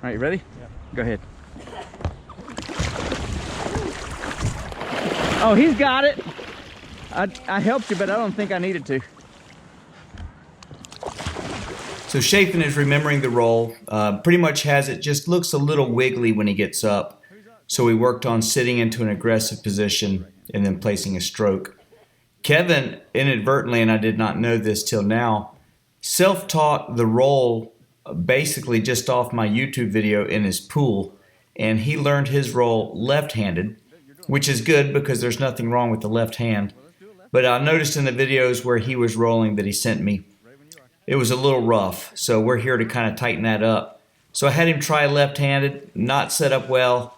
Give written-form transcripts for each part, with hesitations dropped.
right, you ready? Yeah. Go ahead. Oh, he's got it. I helped you, but I don't think I needed to. So Chafin is remembering the roll, pretty much has it, just looks a little wiggly when he gets up. So we worked on sitting into an aggressive position and then placing a stroke. Kevin inadvertently, and I did not know this till now, self-taught the roll basically just off my YouTube video in his pool, and he learned his roll left-handed, which is good because there's nothing wrong with the left hand. But I noticed in the videos where he was rolling that he sent me, it was a little rough, so we're here to kind of tighten that up. So I had him try left-handed, not set up well,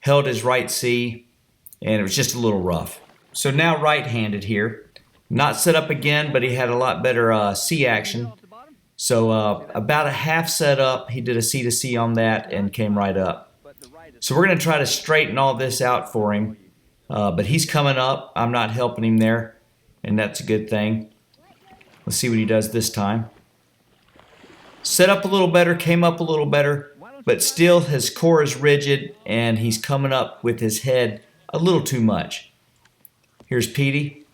held his right C, and it was just a little rough. So now right-handed here, not set up again, but he had a lot better C action. So about a half set up, he did a C to C on that and came right up. So we're going to try to straighten all this out for him, but he's coming up. I'm not helping him there, and that's a good thing. Let's see what he does this time. Set up a little better, came up a little better, but still his core is rigid and he's coming up with his head a little too much. Here's Petey.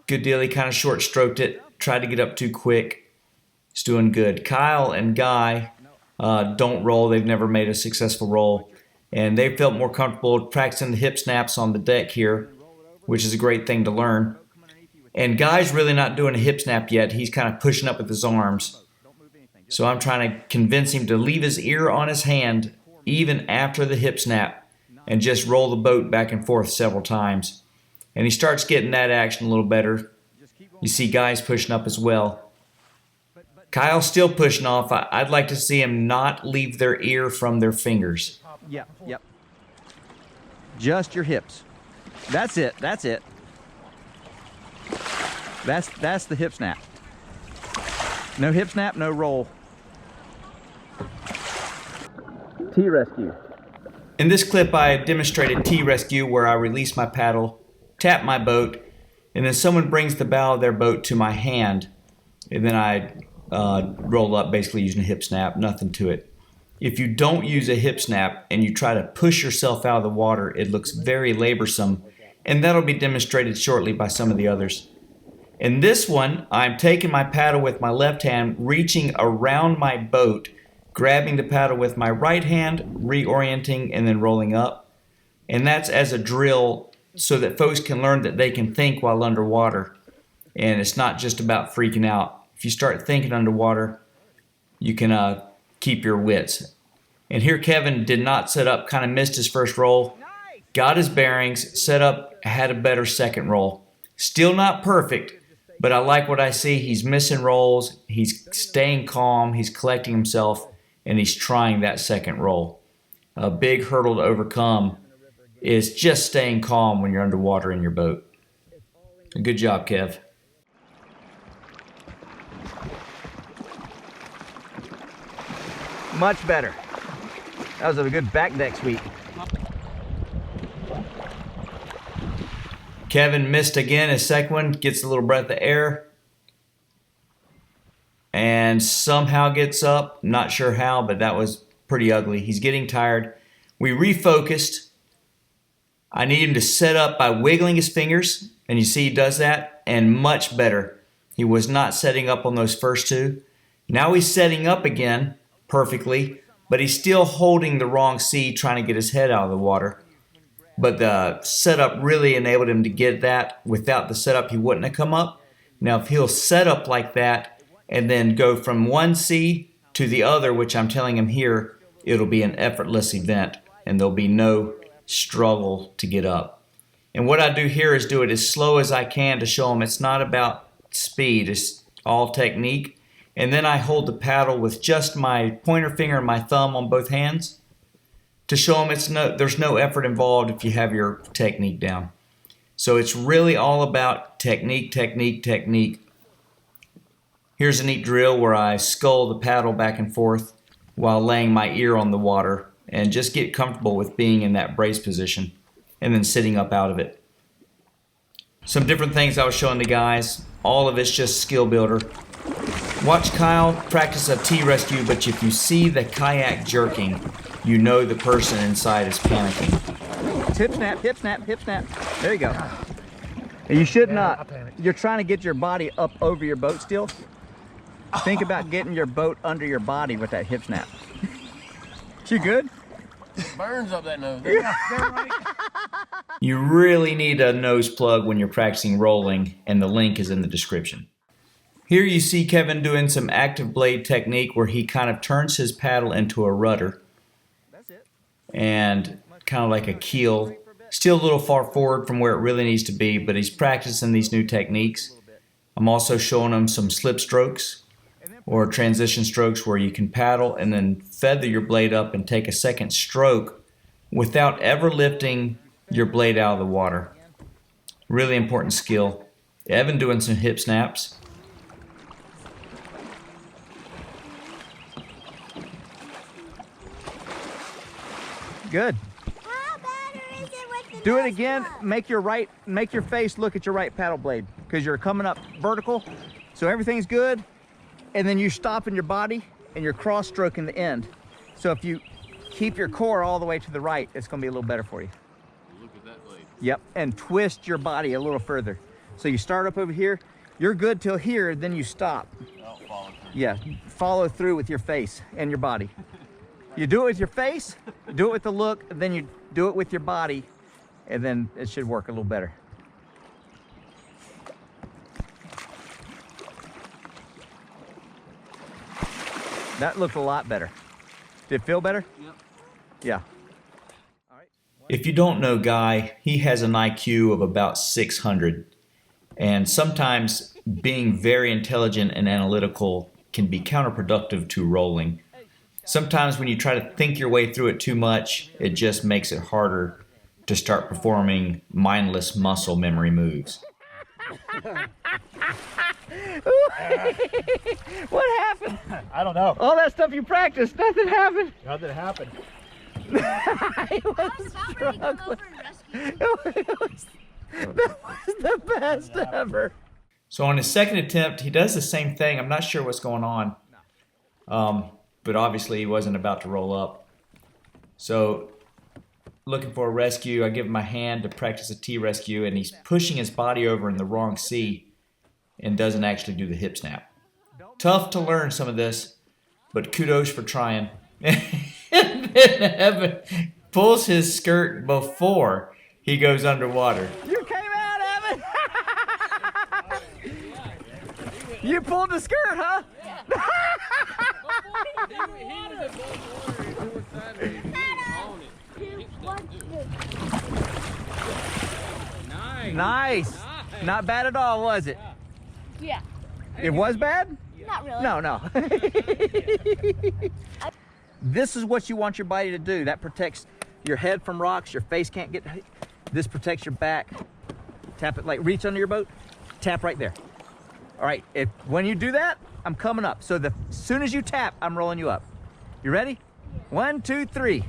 Good deal, he kind of short stroked it, tried to get up too quick. He's doing good. Kyle and Guy don't roll, they've never made a successful roll. And they felt more comfortable practicing the hip snaps on the deck here, which is a great thing to learn. And Guy's really not doing a hip snap yet. He's kind of pushing up with his arms. So I'm trying to convince him to leave his ear on his hand even after the hip snap and just roll the boat back and forth several times. And he starts getting that action a little better. You see Guy's pushing up as well. Kyle's still pushing off. I'd like to see him not leave their ear from their fingers. Yep. Just your hips. That's it. That's it. That's the hip snap. No hip snap, no roll. T-rescue. In this clip, I demonstrated T-rescue where I release my paddle, tap my boat, and then someone brings the bow of their boat to my hand, and then I roll up basically using a hip snap, nothing to it. If you don't use a hip snap and you try to push yourself out of the water, it looks very laborsome, and that'll be demonstrated shortly by some of the others. In this one, I'm taking my paddle with my left hand, reaching around my boat, grabbing the paddle with my right hand, reorienting, and then rolling up. And that's as a drill so that folks can learn that they can think while underwater. And it's not just about freaking out. If you start thinking underwater, you can keep your wits. And here Kevin did not set up, kind of missed his first roll, got his bearings, set up, had a better second roll. Still not perfect, but I like what I see. He's missing rolls, he's staying calm, he's collecting himself, and he's trying that second roll. A big hurdle to overcome is just staying calm when you're underwater in your boat. Good job, Kev. Much better. That was a good back deck sweep. Kevin missed again, his second one, gets a little breath of air, and somehow gets up. Not sure how, but that was pretty ugly. He's getting tired. We refocused. I need him to set up by wiggling his fingers, and you see he does that, and much better. He was not setting up on those first two. Now he's setting up again perfectly, but he's still holding the wrong C, trying to get his head out of the water. But the setup really enabled him to get that. Without the setup, he wouldn't have come up. Now, if he'll set up like that and then go from one C to the other, which I'm telling him here, it'll be an effortless event, and there'll be no struggle to get up. And what I do here is do it as slow as I can to show him it's not about speed, it's all technique. And then I hold the paddle with just my pointer finger and my thumb on both hands to show them there's no effort involved if you have your technique down. So it's really all about technique, technique, technique. Here's a neat drill where I scull the paddle back and forth while laying my ear on the water and just get comfortable with being in that brace position and then sitting up out of it. Some different things I was showing the guys. All of it's just skill builder. Watch Kyle practice a T-rescue, but if you see the kayak jerking, you know the person inside is panicking. Hip snap, hip snap, hip snap. There you go. You should not. You're trying to get your body up over your boat still. Think about getting your boat under your body with that hip snap. You good? Burns up that nose. You really need a nose plug when you're practicing rolling, and the link is in the description. Here you see Kevin doing some active blade technique where he kind of turns his paddle into a rudder and kind of like a keel. Still a little far forward from where it really needs to be, but he's practicing these new techniques. I'm also showing him some slip strokes or transition strokes where you can paddle and then feather your blade up and take a second stroke without ever lifting your blade out of the water. Really important skill. Evan doing some hip snaps. Good. How bad is it with the Do it nose again. plug? Make your face look at your right paddle blade because you're coming up vertical. So everything's good. And then you stop in your body and you're cross stroking the end. So if you keep your core all the way to the right, it's going to be a little better for you. Look at that blade. Yep. And twist your body a little further. So you start up over here. You're good till here, then you stop. Oh, follow through. Yeah. Follow through with your face and your body. You do it with your face, do it with the look, then you do it with your body, and then it should work a little better. That looked a lot better. Did it feel better? Yep. Yeah. If you don't know Guy, he has an IQ of about 600. And sometimes being very intelligent and analytical can be counterproductive to rolling. Sometimes when you try to think your way through it too much, it just makes it harder to start performing mindless muscle memory moves. What happened? I don't know. All that stuff you practiced, nothing happened. Nothing happened. I was struggling. That was the best ever. So on his second attempt, he does the same thing. I'm not sure what's going on. But obviously he wasn't about to roll up. So looking for a rescue, I give him my hand to practice a T-rescue, and he's pushing his body over in the wrong C and doesn't actually do the hip snap. Tough to learn some of this, but kudos for trying. And then Evan pulls his skirt before he goes underwater. You came out, Evan. You pulled the skirt, huh? Nice. Not bad at all, was it? Yeah. It was bad? Not really. No. This is what you want your body to do. That protects your head from rocks. Your face can't get. This protects your back. Tap it, like reach under your boat. Tap right there. All right. When you do that, I'm coming up. So as soon as you tap, I'm rolling you up. You ready? 1, 2, 3.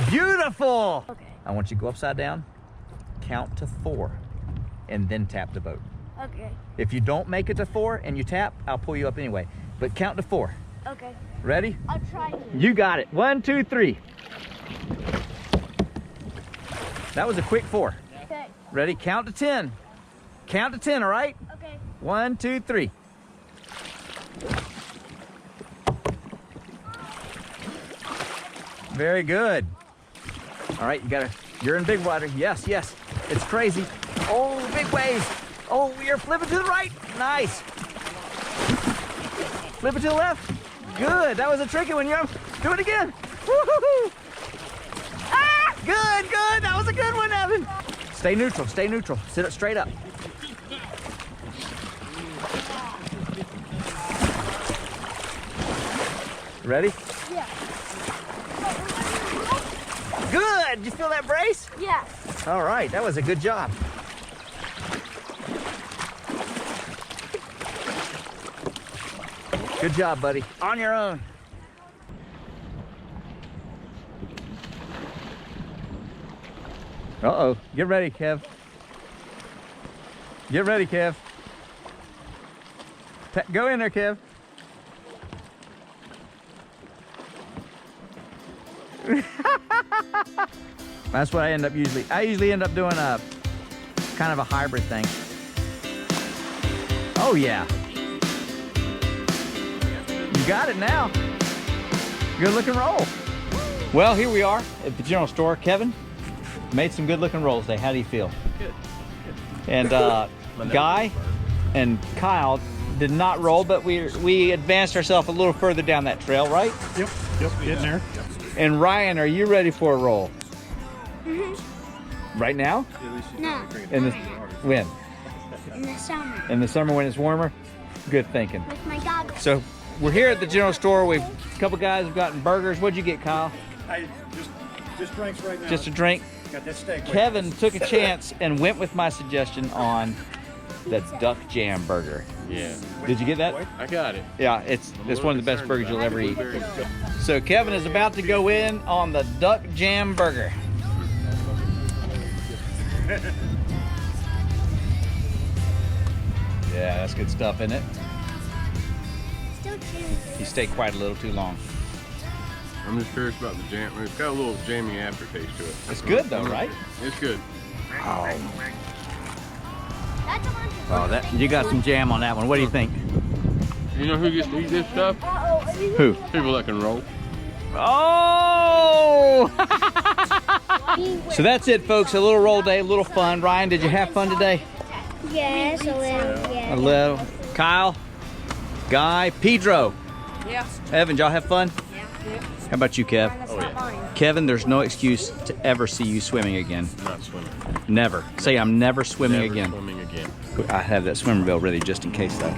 Beautiful. Okay. I want you to go upside down, count to 4, and then tap the boat. Okay. If you don't make it to 4 and you tap, I'll pull you up anyway. But count to 4. Okay. Ready? I'll try to. You got it. 1, 2, 3. That was a quick 4. Okay. Ready? Count to 10. Count to 10, all right? Okay. 1, 2, 3. Very good. All right, you're in big water. Yes. It's crazy. Oh, big waves. Oh, you're flipping to the right. Nice. Flip it to the left. Good. That was a tricky one. Do it again. Woo-hoo-hoo. Ah, good. That was a good one, Evan. Stay neutral. Sit up straight up. Ready? Yeah. Good. You feel that brace? Yeah. All right. That was a good job. Good job, buddy. On your own. Uh-oh. Get ready, Kev. Get ready, Kev. Go in there, Kev. That's what I usually end up doing a kind of a hybrid thing. Oh yeah. You got it now. Good looking roll. Well, here we are at the general store. Kevin made some good looking rolls today. How do you feel? Good. And Guy and Kyle did not roll, but we advanced ourselves a little further down that trail, right? Yep, getting there. And Ryan, are you ready for a roll? Right now? No. In the when? In the summer. In the summer when it's warmer? Good thinking. With my goggles. So we're here at the general store. A couple guys have gotten burgers. What'd you get, Kyle? I just drinks right now. Just a drink. Got that steak. Kevin took a chance and went with my suggestion on the duck jam burger. Yeah. Did you get that? I got it. Yeah, it's one of the best burgers you'll ever eat. So Kevin is about to go in on the duck jam burger. Yeah, that's good stuff, isn't it? Still chewing. You stayed quite a little too long. I'm just curious about the jam. It's got a little jammy aftertaste to it. It's good though, right? It's good. That's a lunch. Oh, that you got some jam on that one. What do you think? You know who gets to eat this stuff? Who? People that can roll. Oh! So that's it, folks. A little roll day, a little fun. Ryan, did you have fun today? Yes, a little. Yeah. A little. Kyle, Guy, Pedro. Yeah. Evan, did y'all have fun? Yeah. How about you, Kev? Oh yeah. Kevin, there's no excuse to ever see you swimming again. I'm not swimming. Never. Say I'm never swimming Never again. swimming again. I have that swimmer bill ready just in case though.